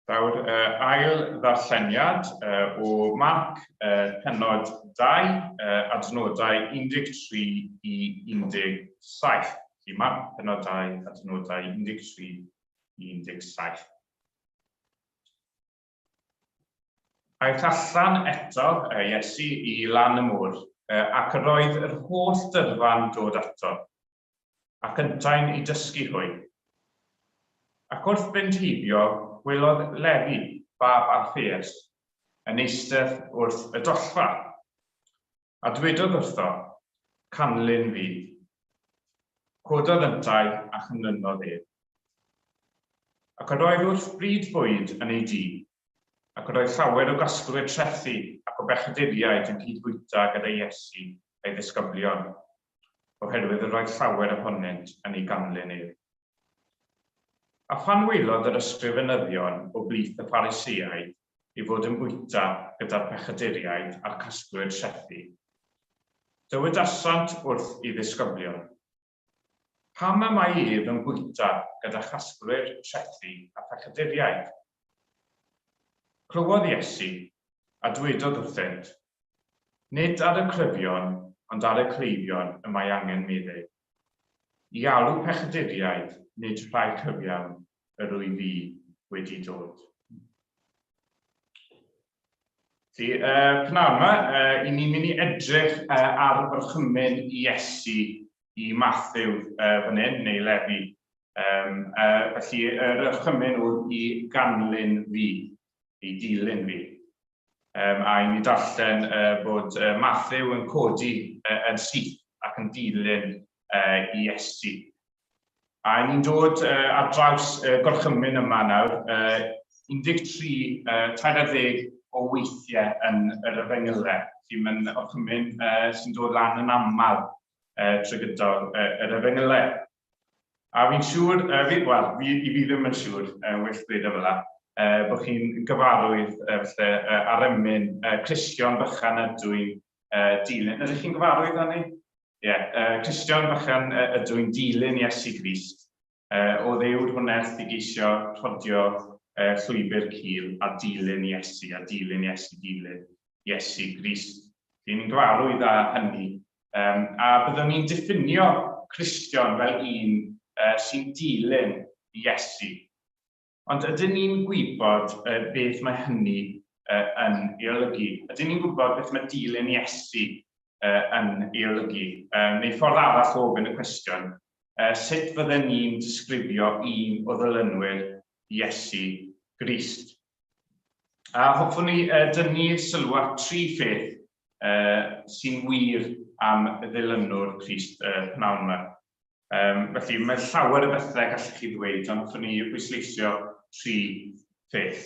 Daw'r ail ddarlleniad o Marc pennod 2, adnodau 13 i 17. Marc pennod 2, adnodau 13 i 17. Aeth allan eto Iesu i lan y môr, ac yr oedd yr holl dyrfa'n dod ato, ac yntau'n i dysgu hwy. Ac wrth fynd hybio, gwelodd Lefi, fab Alfeus, yn eistedd wrth y dollfa, a dwedodd wrtho, canlyn fi. Cododd yntau a chynlynodd ef. Ac yr oedd wrth bryd bwyd yn ei dŷ, ac yr oedd llawer o gasglwyr trethu ac o bechaduriaid yn cydbwyta gyda Iesu a'i ddisgyblion, oherwydd yr oedd llawer ohonynt yn ei ganlyn ef. A phan welodd yr ysgrifenyddion o blith y Pharisïaid i fod yn bwyta gyda'r bechaduriaid a'r casglwyr trethu, dywedasant wrth ei ddisgyblion. Pam y mae ef yn bwyta gyda chasglwyr trethu a bechaduriaid? Clywodd Iesu a dwedodd wrthynt, nid ar y cryfion, ond ar y cleifion y mae angen meddwl. I alw pechaduriaid, nid rhai cyfiawn yr wyf fi wedi dod. Pnawn yma, i ni'n mynd i edrych ar orchymyn Iesu i Matthew fan hyn, neu Lefi. Felly, yr orchymyn oedd i ganlyn fi, i dilyn fi. A i ni darllen bod Matthew yn codi yn syth ac yn dilyn Iesu. A ni'n dod ar draws gorchymyn yma nawr, 13 o weithiau yn yr Efengylau. Felly mae'n orchymyn sy'n dod lan yn aml trwy gydol yr Efengylau. A fi'n siŵr, i fi ddim yn siŵr, well dweud o fel bod chi'n gyfarwydd ar ymyn Cristion bychan ydwy'n dilyn. Ydych chi'n gyfarwydd hynny? Cristion bychan ydwy'n dilyn Iesu Grist. O ddewd hwnneth i geisio rhodio llwybr cul a dilyn Iesu, dilyn Iesu Grist. Ni'n gyfarwydd â hynny. A byddwn ni'n diffinio Cristion fel un sy'n dilyn Iesu. Ond ydyn ni'n gwybod beth mae hynny yn ei olygu? Ydyn ni'n gwybod beth mae dilyn Iesu yn ei olygu? Neu ffordd arall o ofyn y cwestiwn, sut fydden ni'n disgrifio un o ddilynwyr Iesu Grist? A hoffwn ni dynnu sylw at 3 pheth sy'n wir am ddilynwr Crist pnawn yma. Felly, mae llawer o bethau gallech chi ddweud, ond hoffwn ni bwysleisio 3 pheth.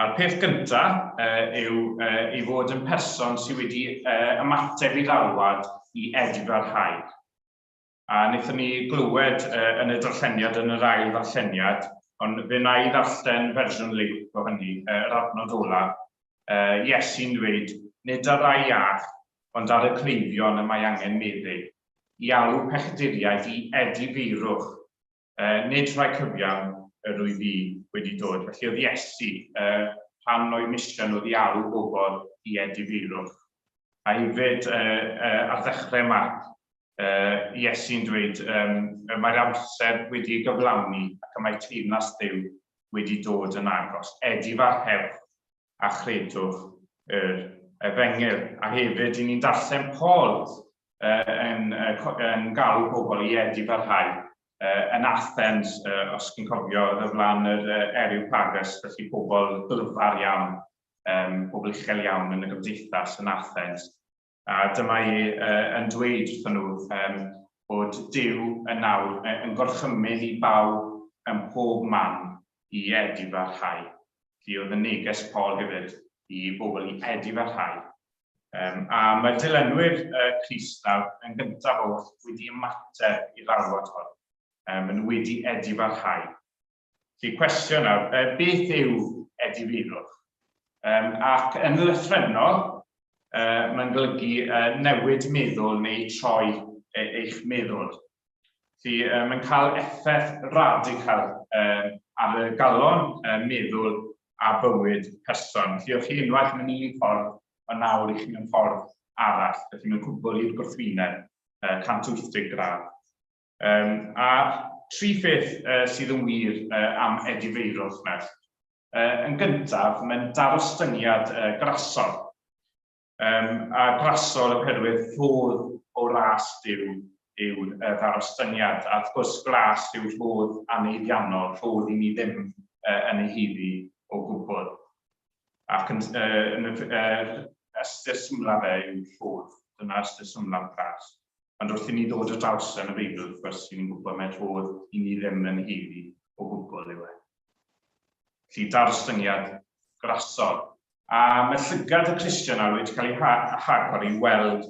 A'r peth gyntaf yw ei fod yn person sydd wedi ymateb i ddalwad i edifarhau. A wnaethon ni glywed yn y darlleniad yn yr ail ddarlleniad, ond fe na i ddarllen fersiwn liw o hynny, yr adnod olaf. Iesu'n dweud, nid ar rai iach, ond ar y cleifion y mae angen meddwl. I alw pechaduriaid i edifeirwch, nid rhai cyfiawn yr wyf fi wedi dod. Felly oedd Iesu, pan o'i mission oedd i alw bobl i edifeirwch. A hefyd ar ddechrau Marc, Iesu'n dweud, mae'r amser wedi gyflawni ac y mae teyrnas Dduw wedi dod yn agos. Edifarhewch a chredwch yr Efengyl. A hefyd, i ni'n darllen Paul yn galw pobl i edifarhau yn Athens, os chi'n cofio, oedd y flaen yr Areopagus, felly pobl glyfar iawn, pobl uchel iawn yn y gymdeithas yn Athens. A dyma i yn dweud wrthyn nhw bod Duw yn nawr yn gorchymyn i bawb yn pob man i edifarhau. Felly oedd y neges Paul hefyd i bobl i edifarhau. A mae dilynwyr Crist nawr yn gyntaf oll wedi ymateb i'r alwad hon. Yn wedi edifarhau. Felly cwestiwn nawr, beth yw edifeirwch? Ac yn lythrennol, mae'n golygu newid meddwl neu troi eich meddwl. Mae'n cael effaith radical ar y galon meddwl a bywyd person. O'ch chi unwaith mewn un ffordd, o nawr i'ch mewn ffordd arall. Felly mae'n cwbl i'r gwrthwyneb 180 gradd. A tri pheth sydd yn wir am edifeirwch nawr. Yn gyntaf, mae'n darostyngiad grasol. A grasol oherwydd ffodd o ras yw darostyngiad. A wrth gwrs glas yw rhodd aneiddiannol, rhodd i ni ddim yn ei hyddi o gwbl. Ac yn ystyr symla fe yw rhodd. Dyna ystyr symla glas. Ond wrth i ni ddod o draws yn y Beibl, wrth gwrs, ni'n gwybod mae rhodd i ni ddim yn hyddi o gwbl yw e. Felly darostyngiad grasol. A mae llygad y Cristion nawr wedi cael ei hagor i weld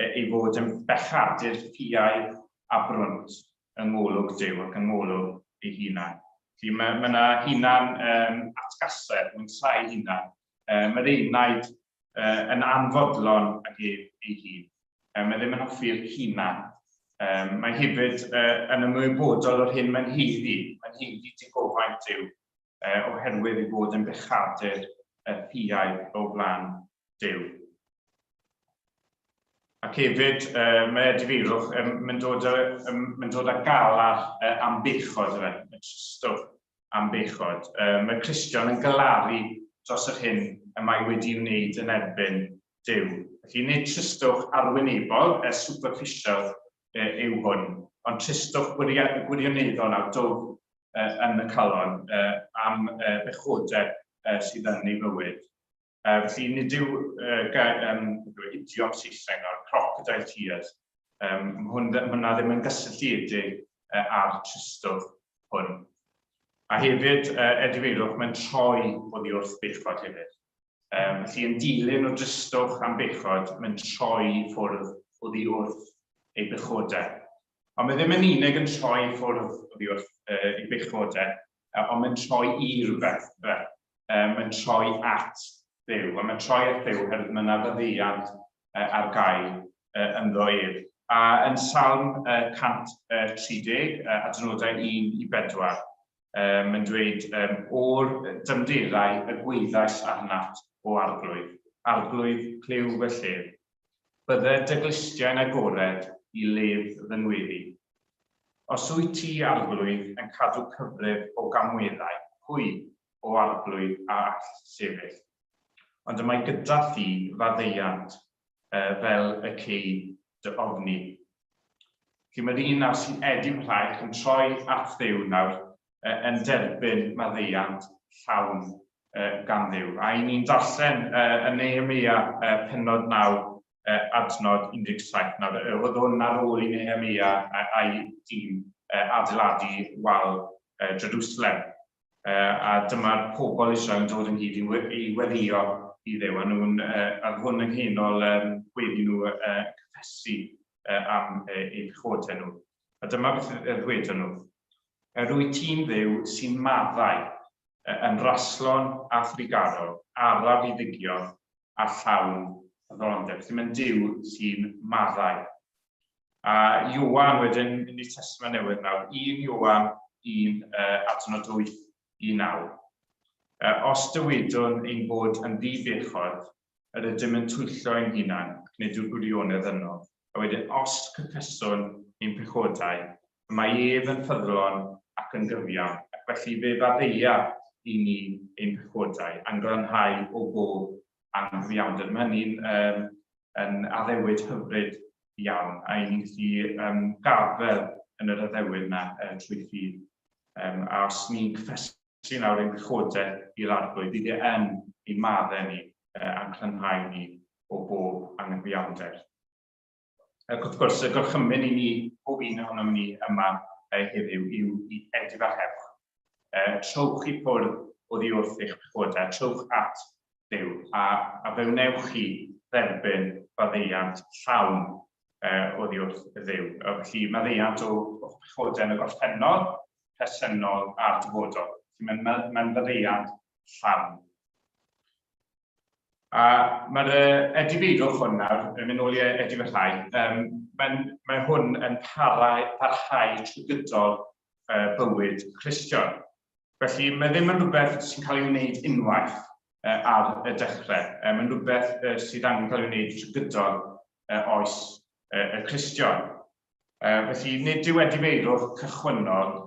ei fod yn bechadur ffiaidd a brwnt yng ngolwg Duw ac yng ngolwg ei hunan. Felly mae yna hunan atgasedd, mewn sai hunan. Mae'r enaid yn anfodlon ag ei hun. Mae ddim yn hoffi'r hunan. Mae hefyd yn ymwybodol o'r hyn mae'n heiddi. Mae'n heiddi digofaint Duw oherwydd ei bod yn bechadur ffiaidd o flaen Duw. Ac hefyd, mae difeirwch yn dod â galar am bechod, y tristwch am bechod. Mae Cristion yn galaru dros yr hyn y mae wedi wneud yn erbyn Duw. Felly nid tristwch arwynebol, superficial yw hwn, ond tristwch gwirioneddol nawr dwf yn y calon am bechodau sydd yn ei fywyd. Felly nid yw idiom Saesneg nawr, crocodile tears. Hwna ddim yn gysylltiedig ar tristwch hwn. A hefyd, edifeirwch, mae'n troi oddi wrth bechod hefyd. Felly yn dilyn o dristwch am bechod, mae'n troi ffwrdd oddi wrth ei bechodau. Ond mae ddim yn unig yn troi ffwrdd oddi wrth ei bechodau, ond mae'n troi i rhywbeth. Mae'n troi at Dduw, a mae'n troi at Dduw oherwydd mae yna faddeuant ar gael ynddo ef. A yn Salm 130, adnodau 1 i 4, mae'n dweud, o'r dymderau y gwyddais arnat o arglwydd clyw fy llef. Bydde dy glistiau'n agored i lef ddynweddi. Os wyt ti arglwydd yn cadw cyfrif o gamweddau, pwy o arglwydd a all sefyll. Ond y mae gyda thi faddeuant fel y cei dy ofni. Felly mae'r un nawr sy'n edif rhaid yn troi at Dduw nawr yn derbyn maddeuant llawn gan Dduw. A i ni'n darllen yn Nehemia pennod 9, adnod 17 nawr. Oedd hwn ar ôl i Nehemia a'i dîm adeiladu wal Jerusalem. A dyma'r pobl Israel yn dod ynghyd i weddio i Dduw. A hwn yn hynol wedi nhw cyffesu am eu pechodau nhw. A dyma beth ddweud nhw. Rwyt ti'n Dduw sy'n maddau yn raslon a thrigarol, araf i ddigio a llawn ddolondeb. Felly mae'n Duw sy'n maddau. A Ioan wedyn, yn ei Testament Newydd nawr, 1 Ioan 1 adnod 8 i 9. Os dywedwn ein bod yn ddibechod, yr ydym yn twyllo ein hunan, ac nid yw'r gwirionedd yno. A wedyn, os cyffeswn ein pechodau, mae ef yn ffyddlon ac yn gyfiawn, ac felly fe faddeia i ni ein pechodau, anglanhau o bob anghyfiawnder. Mae hynny'n yn addewid hyfryd iawn, a i ni'n gallu gafel yn yr addewid yna trwy ffydd. A os ni'n cyffesu nawr ein pechodau i'r arglwydd, bydd yn ei maddau ni a'n clynhau ni o bob anghyfiawnder. Ac wrth gwrs, y gorchymyn i ni, bob un ohonom ni yma heddiw yw i edif a hewch. Trowch i ffwrdd oddi wrth eich pechodau, trowch at Dduw, a fewnewch chi dderbyn faddeuant llawn oddi wrth y Dduw. Felly maddeuant o'ch pechodau yn y gorffennol, presennol a'r dyfodol. Mae'n faddeuant llawn. Mae'r edifeidwch hwn nawr, yn mynd ôl i edifyrhau, mae hwn yn parhau trwy gydol bywyd Cristion. Felly, mae ddim yn rhywbeth sy'n cael ei wneud unwaith ar y dechrau. Mae'n rhywbeth sydd angen cael ei wneud trwy gydol oes y Cristion. Felly, nid yw edifeidwch cychwynnol,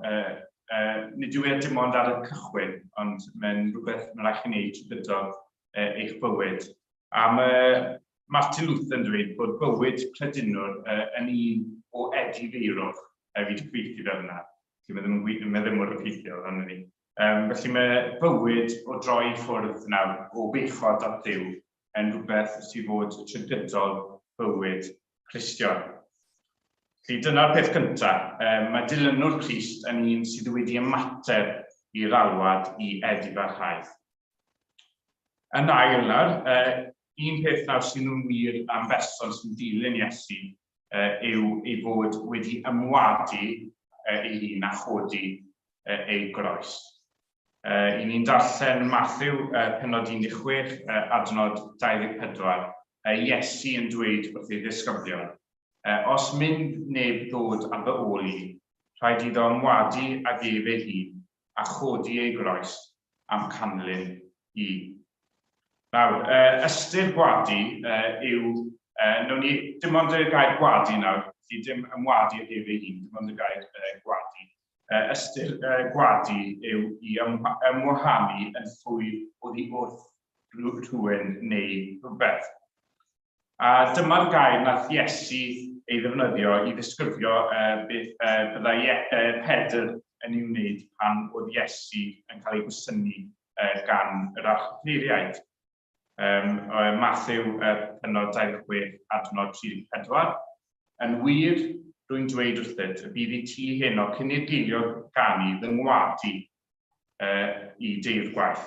nid yw dim ond ar y cychwyn, ond mae'n rhywbeth mae'n rhaid i wneud trwy gydol eich bywyd. A mae Martin Luther yn dweud bod bywyd credinwr yn un o edifeirwch. Fi wedi cyfieithu fel yna. Mae ddim o'r effeithiol yn ni. Felly mae bywyd o droi ffwrdd nawr o bechod at Dduw yn rhywbeth sydd fod trwy gydol bywyd Cristion. Felly dyna'r peth cyntaf. Mae dilynwr Crist yn un sydd wedi ymateb i'r alwad i edifarhaeth. Yn ail nawr, un peth nawr sy'n nhw'n wir am berson sy'n dilyn Iesu yw ei fod wedi ymwadu ei hun a chodi ei groes. I ni'n darllen Matthew pennod 16, adnod 24, Iesu yn dweud wrth ei ddisgyblion, os mynd neb ddod ar fy ôl i, rhaid iddo ymwadu ag ef ei hun a chodi ei groes am canlyn i. Nawr, ystyr gwadu yw, nawn ni dim ond y gair gwadu nawr, dim ymwadu ag ef ei hun, dim ond y gair gwadu. Ystyr gwadu yw i ymwahanu yn ffwy oddi wrth rhywun neu rhywbeth. A dyma'r gair nath Iesu ei ddefnyddio i ddisgrifio beth byddai Pedr yn ei wneud pan oedd Iesu yn cael ei gwsynu gan yr archoffeiriaid. Matthew pennod 26, adnod 34. Yn wir, rwy'n dweud wrthyt, y bydd i ti heno cyn i'r geilio ganu fy ngwadu i deir gwaith.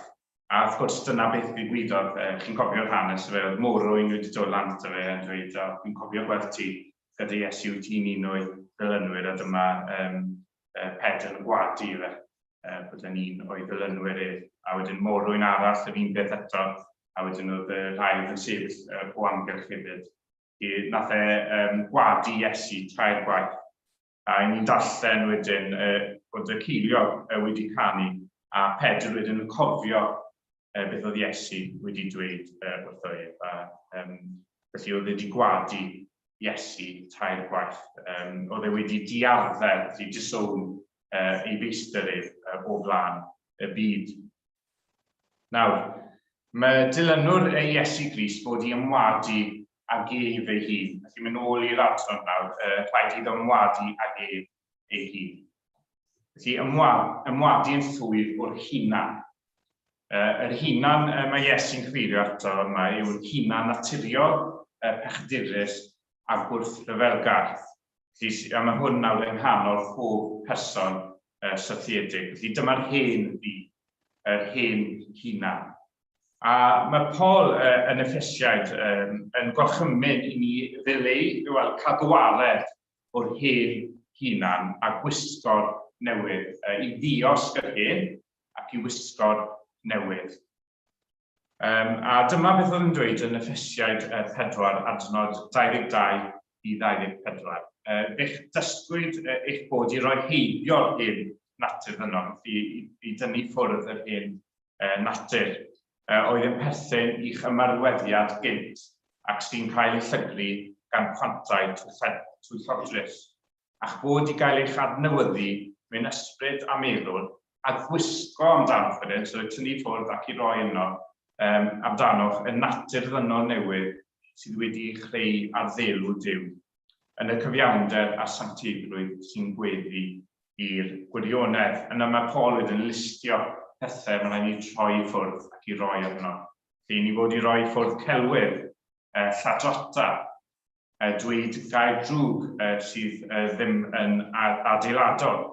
A wrth gwrs, dyna beth ddigwyddodd. Chi'n cofio'r hanes, fe oedd Morwyn wedi dod lant o fe yn dweud, chi'n cofio gweld ti gyda Iesu ti'n un o'i ddilynwyr, a dyma Pedr yn gwadu i fe, bod yn un o'i ddilynwyr ef. A wedyn Morwyn arall, yr un beth eto, a wedyn oedd y rhaid yn sefyll o amgylch hefyd. Nath gwadu Iesu trair gwaith. A ni'n darllen wedyn bod y ceiliog wedi canu, a Pedr wedyn yn cofio beth oedd Iesu wedi dweud wrtho ef. Felly oedd wedi gwadu Iesu trair gwaith. Oedd wedi diarddel, disown ei feistr ef o flaen y byd. Nawr, mae dilynwr Iesu Grist bod i ymwadu ag ef ei hun. Felly mynd ôl i'r adnod nawr, rhaid iddo ymwadu ag ef ei hun. Felly ymwadu yn llwyr o'r hunan. Yr hunan mae Iesu'n cyfeirio ato yma yw'r hunan naturiol, pechadurus a gwrthryfelgar. Felly mae hwn nawr yng nghanol pob person sothiedig. Felly dyma'r hen fi, yr hen hunan. A mae Paul yn Effesiaid yn gorchymyn i ni ddileu cadwared o'r hen hunan a gwisgo'r newydd, i ddiosg yr hen ac i wisgo'r newydd. A dyma beth oedd yn dweud yn Effesiaid 4, adnod 22 i 24. Eich dysgwyd eich bod i roi heibio'r hen natur ddynol, i dynnu ffwrdd yr hen natur. Oedd yn perthyn i'ch ymarweddiad gynt ac sy'n cael ei llygru gan pwantau trwythodrus, ac bod i gael eich adnewyddu mewn ysbryd a meddwl a gwisgo amdano ffyrdd, so tynnu ffwrdd ac i roi yno amdanoch y natur ddynol newydd sydd wedi ei chreu ar ddelw Duw, yn y cyfiawnder a sancteiddrwydd sy'n gweddu i'r gwirionedd. Yna mae Paul wedi'n listio pethau mae'n ei troi i ffwrdd ac i roi arno. Felly ni fod i roi ffwrdd celwydd, lladrota, dweud gair drwg sydd ddim yn adeiladol.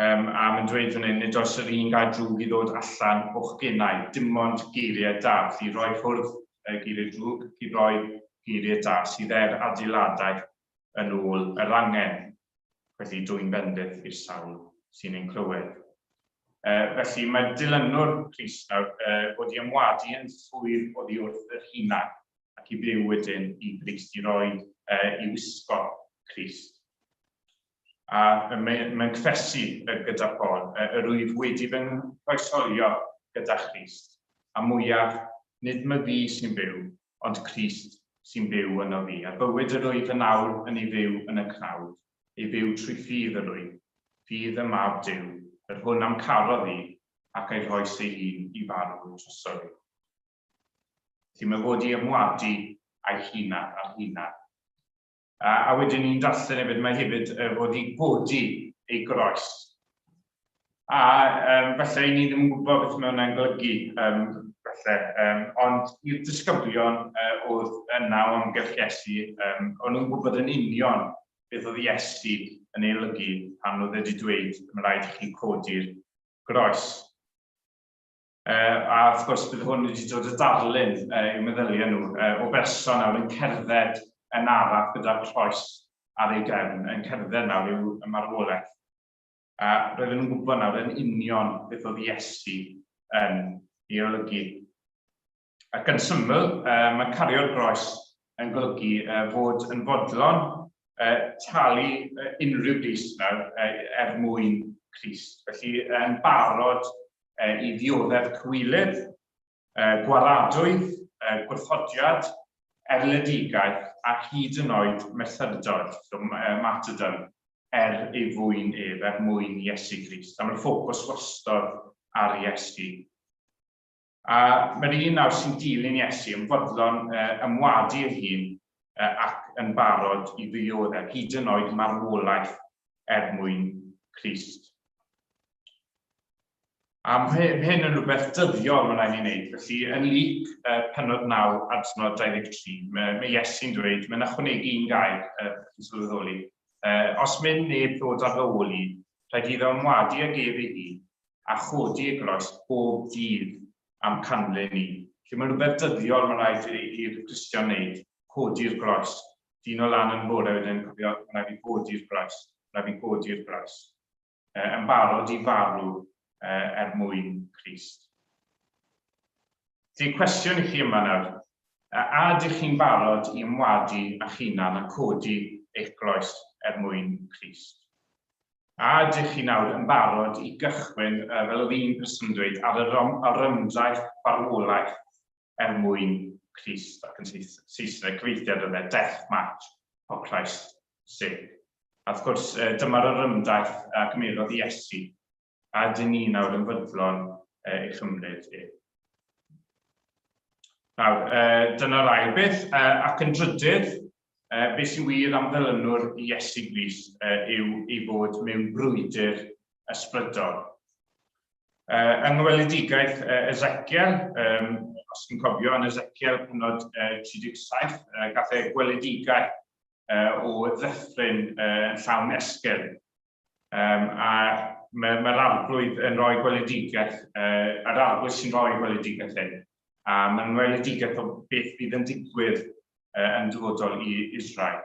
A mae'n dweud fan hyn, nid oes yr un gair drwg i ddod allan o'ch gennau, dim ond geiriau da. Felly roi ffwrdd geiriau drwg, i roi geiriau da sydd adeiladau yn ôl yr angen. Felly dwy'n bendith i'r sawl sy'n ein clywed. Felly mae dilynwr Crist nawr wedi ymwadu yn llwyr oddi wrth yr hunan ac i byw wedyn i Grist, i roi i wisgo Crist. A mae'n cfesu gyda Paul, y rwyf wedi fy croesolio gyda Crist, a mwyaf nid mae fi sy'n byw, ond Crist sy'n byw yno fi. A bywyd y rwyf yn awr yn ei fyw yn y cnawd, ei fyw trwy ffydd y rwyf, ffydd y mab Duw, yr hwn am caro fi ac ei rhoi ei hun i farw trosodd. Felly mae fod i ymwadu a'i hunan a'r hunan. A wedyn ni'n darllen hefyd, mae hefyd fod i godi ei groes. A felly ni ddim yn gwybod beth mae hwnna'n golygu, ond i'r disgyblion oedd yna o amgylch Iesu, o'n nhw'n gwybod yn union beth oedd Iesu yn ei olygu pan oedd wedi dweud mae'n rhaid i chi codi'r groes. A wrth gwrs bydd hwn wedi dod y darlun i'w meddyliau nhw o berson nawr yn cerdded yn araf gyda'r croes ar ei gefn, yn cerdded nawr i'w marwolaeth. A roedden nhw'n gwybod nawr yn union beth oedd Iesu yn ei olygu. Ac yn syml, mae cario'r groes yn golygu fod yn fodlon talu unrhyw bris nawr mwyn Crist. Felly yn barod i ddioddef cywilydd, gwaradwydd, gwrthodiad, erledigaeth a hyd yn oed methodod, martyrdom, ei fwyn ef, mwyn Iesu Grist. A mae'r ffocws wastod ar Iesu. A mae'r un nawr sy'n dilyn Iesu yn fodlon ymwadu ei hun ac yn barod i ddioddef, hyd yn oed marwolaeth mwyn Crist. A mae hyn yn rhywbeth dyddiol mae'n rhaid i wneud. Felly, yn Luc penod 9, adnod 23, mae Iesu'n dweud, mae'n ychwanegu un gair, chi'n sylweddoli. Os mynd neb ddod ar fy ôl i, rhaid iddo ymwadu ag ef ei hun, a chodi ei groes bob dydd am canlyn ni. Felly, mae'n rhywbeth dyddiol mae'n rhaid i'r Cristion wneud, codi'r groes. Dyn o lan yn bore wedyn, cofio, mae'n rhaid i codi'r groes. Mae'n rhaid i codi'r groes. Yn barod i farw mwyn Crist. Felly, cwestiwn i chi yma nawr, a ydych chi'n barod i ymwadu a'ch hunan a codi eich groes mwyn Crist? A ydych chi nawr yn barod i gychwyn, fel oedd un person dweud, ar yr ymdraeth farwolaeth mwyn Crist, ac yn Saesneg cyfeithiad oedd death match o Christ sake. A wrth gwrs, dyma'r ymdraeth a gymerodd Iesu, a dyn ni nawr yn fodlon ei chymryd ef. Nawr, dyna'r ail beth, ac yn drydydd, beth sy'n wir am ddilynwr Iesu Grist yw ei fod mewn brwydr ysbrydol. Yng ngweledigaeth Ezekiel, os chi'n cofio, yn Ezekiel penod 37, gath ei gweledigaeth o ddyffryn llawn esgyrn. A mae'r arglwydd yn rhoi gweledigaeth, yr arglwydd sy'n rhoi gweledigaeth hyn. A mae'n gweledigaeth o beth fydd yn digwydd yn dyfodol i Israel.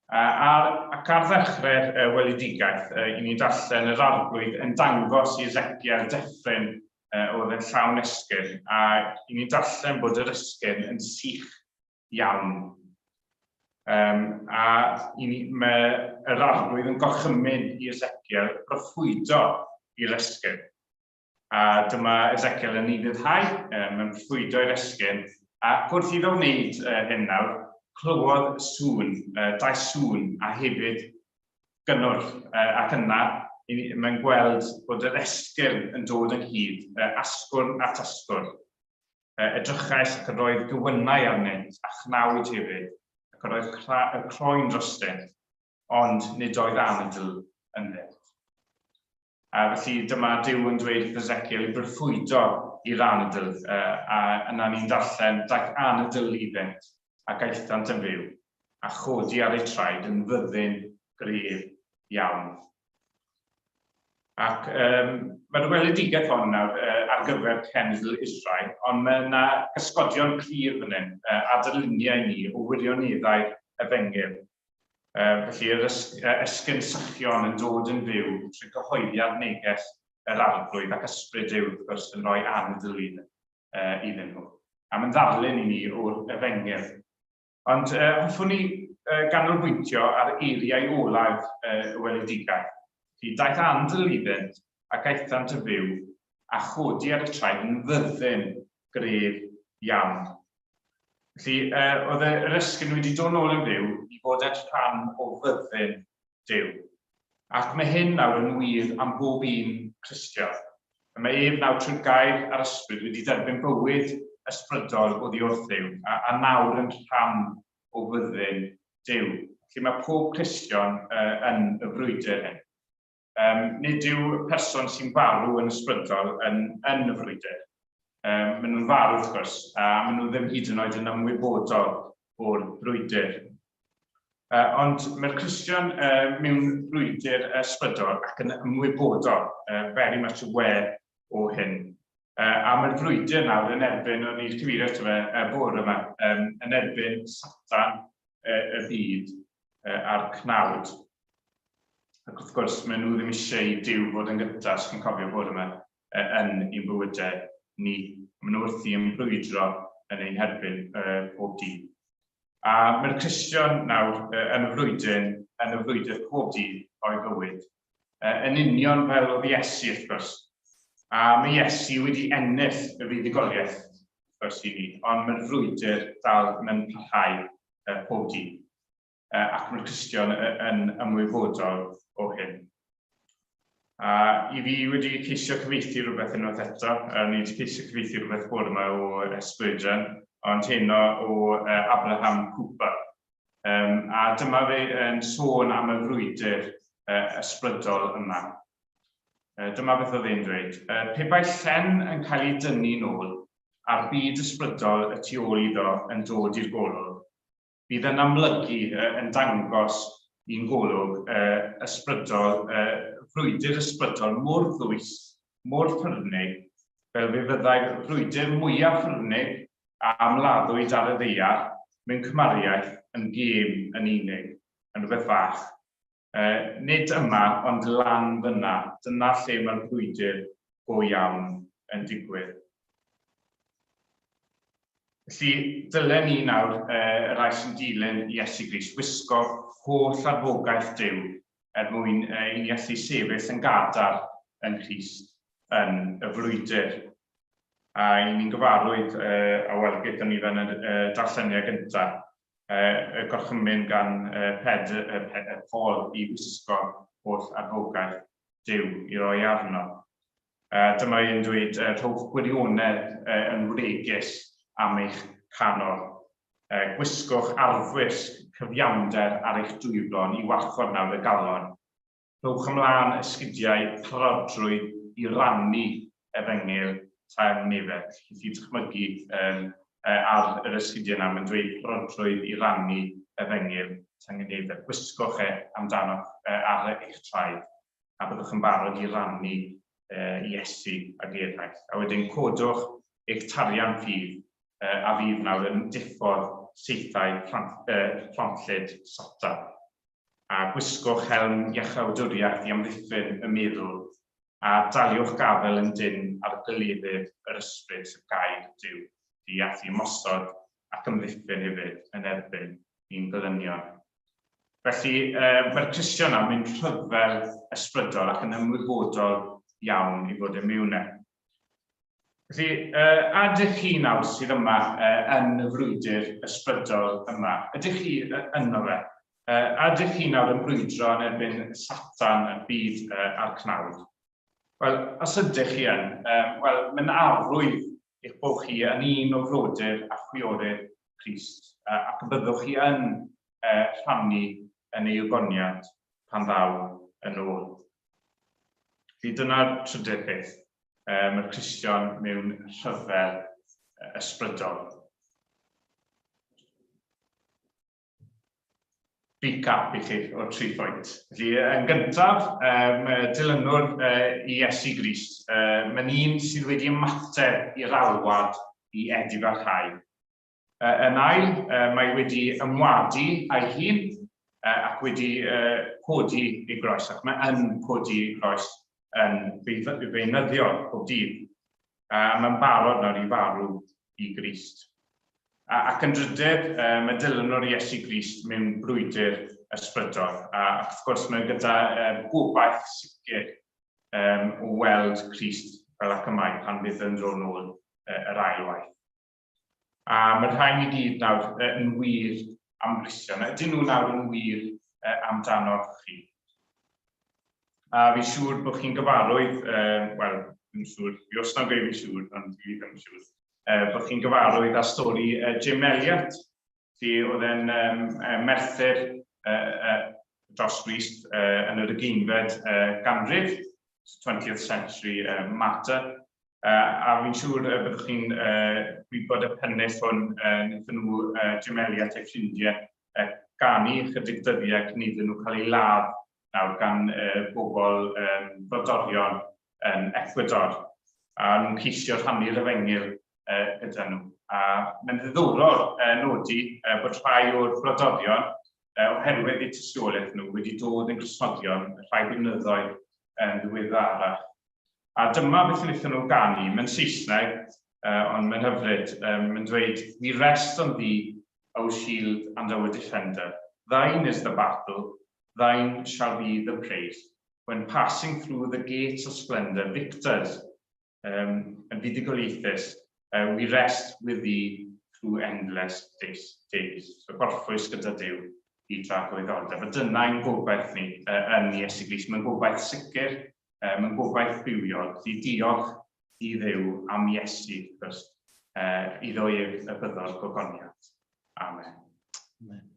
Ac ar ddechrau'r weledigaeth, i ni darllen yr arglwydd yn dangos i Ezekiel deffryn oedd yn llawn esgyrn, a i ni darllen bod yr esgyrn yn sych iawn. A mae'r arglwydd yn gorchymyn i Ezekiel proffwydo i'r esgyrn. A dyma Ezekiel yn ei ddyddhau, mae'n proffwydo i'r esgyrn, a wrth iddo wneud hyn nawr, clywodd sŵn, dau sŵn, a hefyd gynnwrf, ac yna mae'n gweld bod yr esgyrn yn dod ynghyd, asgwrn at asgwrn. Edrychais ac yn rhoi gywynau arnynt, a chnawd hefyd, ac yn rhoi y croen drostynt, ond nid oedd anadl yn dde. Felly dyma Duw yn dweud wrth Ezekiel i brofwydo i'r anadl, a yna ni'n darllen daeth anadl iddynt ac aethant yn fyw, a chodi ar ei traed yn fyddin gref iawn. Ac mae'r weledigaeth hon nawr ar gyfer cenedl Israel, ond mae yna gysgodion clir fan hyn, adarluniau ni o wirioneddau'r efengyl. Felly yr esgyrn sychion yn dod yn fyw trwy gyhoeddiad neges yr arglwydd ac ysbryd yw wrth gwrs yn rhoi anadl iddyn nhw. A mae'n ddarlun i ni o'r Efengyl. Ond hoffwn ni ganolbwyntio ar eiriau olaf y weledigaeth. Daeth anadl iddynt ac aethant y fyw a chodi ar y traed yn fyddin gref iawn. Felly, oedd yr ysgyn wedi dod nôl yn fyw i fod at rhan o fyddin Duw. Ac mae hyn nawr yn wir am bob un Cristion. Mae ef nawr trwy'r gair a'r ysbryd wedi derbyn bywyd ysbrydol oddi wrth Duw, a nawr yn rhan o fyddin Duw. Felly mae pob Cristion yn y frwydr hyn. Nid yw person sy'n farw yn ysbrydol yn y frwydr. Maen nhw'n farw wrth gwrs, a maen nhw ddim hyd yn oed yn ymwybodol o'r brwydr. Ond mae'r Cristion mewn brwydr ysbrydol ac yn ymwybodol, very much aware o hyn. A mae'r brwydr nawr yn erbyn, o'n i'n cyfeirio ato fe bore yma, yn erbyn Satan y byd a'r cnawd. Ac wrth gwrs, maen nhw ddim eisiau i Duw fod yn gyntaf, sy'n cofio bore yma, yn ein bywydau ni. Maen nhw wrthi yn brwydro yn ein herbyn pob dydd. A mae'r Cristion nawr yn y frwydr pob dydd o'i bywyd. Yn union fel oedd Iesu wrth gwrs. A mae Iesu wedi ennill y fuddugoliaeth wrth gwrs i ni, ond mae'r frwydr dal yn parhau pob dydd. Ac mae'r Cristion yn ymwybodol o hyn. I fi wedi ceisio cyfieithu rhywbeth unwaith eto, ni wedi ceisio cyfieithu rhywbeth bore yma o Spurgeon, ond heno o Abraham Cooper. A dyma fe yn sôn am y frwydr ysbrydol yma. Dyma beth oedd e'n dweud. Pe bai llen yn cael ei dynnu nôl a'r byd ysbrydol y tu ôl iddo yn dod i'r golwg, bydd yn amlygu yn dangos i'n golwg ysbrydol, frwydr ysbrydol mor ddwys, mor ffyrnig, fel fe fyddai'r frwydr mwyaf ffyrnig a amladdwyd ar y ddaear mewn cymariaeth yn gêm yn unig, yn rhywbeth fach. Nid yma, ond lan fyna, dyna lle mae'r frwydr go iawn yn digwydd. Felly, dylen ni nawr, y rai sy'n dilyn Iesu Grist, wisgo holl arfogaeth Duw mwyn i ni allu sefyll yn gadar yn Crist yn y frwydr. A i ni'n gyfarwydd, a wel, gyda ni fan y darlleniau gyntaf, y gorchymyn gan Paul i wisgo holl arfogaeth Duw i roi arno. Dyma i'n dweud, rhowch gwirionedd yn wregus am eich canol. Gwisgwch arfwisg cyfiawnder ar eich dwyblon i warchod nawr y galon. Rhowch ymlaen esgidiau parodrwydd i rannu Efengyl tan nefed. Felly dychmygu ar yr esgidiau yna, mae'n dweud parodrwydd i rannu Efengyl tan nefed. Gwisgwch amdano ar eich traed, a byddwch yn barod i rannu Iesu ag eraill. A wedyn codwch eich tarian ffydd, a fydd nawr yn diffodd seithau ffrontlid sota. A gwisgwch helm iachawdwriaeth i amddiffyn y meddwl, a daliwch gafel yn dyn ar gyliddydd yr ysbryd sy'n gair Duw, i allu mosod ac amddiffyn hefyd yn erbyn i'n glynion. Felly, mae'r Cristion am yn rhyfel ysbrydol ac yn ymwybodol iawn i fod yn mewnau. Felly, ydych chi nawr sydd yma yn y frwydr ysbrydol yma? Ydych chi yno fe? Ydych chi nawr yn brwydro yn erbyn Satan y byd a'r cnawd? Wel, os ydych chi yn, mae'n arwydd eich bod chi yn un o frodyr a chwiorydd Crist, ac byddwch chi yn rhannu yn ei ogoniad pan ddaw yn ôl. Felly, dyna'r trydydd beth. Mae'r Cristion mewn rhyfel ysbrydol. Recap i chi o'r 3 pwynt. Felly, yn gyntaf, mae dilynwr i Iesu Grist. Mae'n un sydd wedi ymateb i'r alwad i edifarhau. Yn ail, mae wedi ymwadu a'i hun ac wedi codi ei groes, ac mae yn codi ei groes yn feunyddio pob dydd. Mae'n barod nawr i farw i Grist. Ac yn drydedd, mae dilynwr Iesu Grist mewn brwydr ysbrydol. Ac wrth gwrs mae gyda gobaith sicr o weld Grist fel ac y mae pan fydd yn dod nôl yr ail waith. A mae'r rhain i gyd nawr yn wir am Gristion. Ydyn nhw nawr yn wir amdano chi. A fi'n siŵr bod chi'n gyfarwydd, wel, fi'n siŵr, fi os na gweud fi'n siŵr, ond fi ddim yn siŵr, bod chi'n gyfarwydd â stori Jim Elliot, lle oedd e'n merthyr dros Grist yn yr ugeinfed ganrif, 20th century matter. A fi'n siŵr byddwch chi'n gwybod y pennes hwn wnaethon nhw Jim Elliot eu ffrindiau ganu chydig dyddiau cyn iddyn nhw cael eu ladd nawr gan bobl frodorion yn Ecuador. A nhw'n ceisio rhannu'r efengyl gyda nhw. A mae'n ddiddorol nodi bod rhai o'r frodorion, oherwydd eu tystiolaeth nhw, wedi dod yn Gristnodion rhai blynyddoedd yn ddiweddarach. A dyma beth wnaethon nhw ganu, mae'n Saesneg, ond mae'n hyfryd, mae'n dweud, "We rest on thee, O shield and our defender. Thine is the battle, thine shall be the praise. When passing through the gates of splendor, victors, yn fuddugoliaethus, we rest with thee through endless days." So gorffwys gyda Duw i tragwyddoldeb. A dyna'n gobaith ni yn Iesu Grist. Mae'n gobaith sicr, mae'n gobaith bywiol. Diolch i Dduw am Iesu Grist, iddo ef y byddor gogoniant. Amen.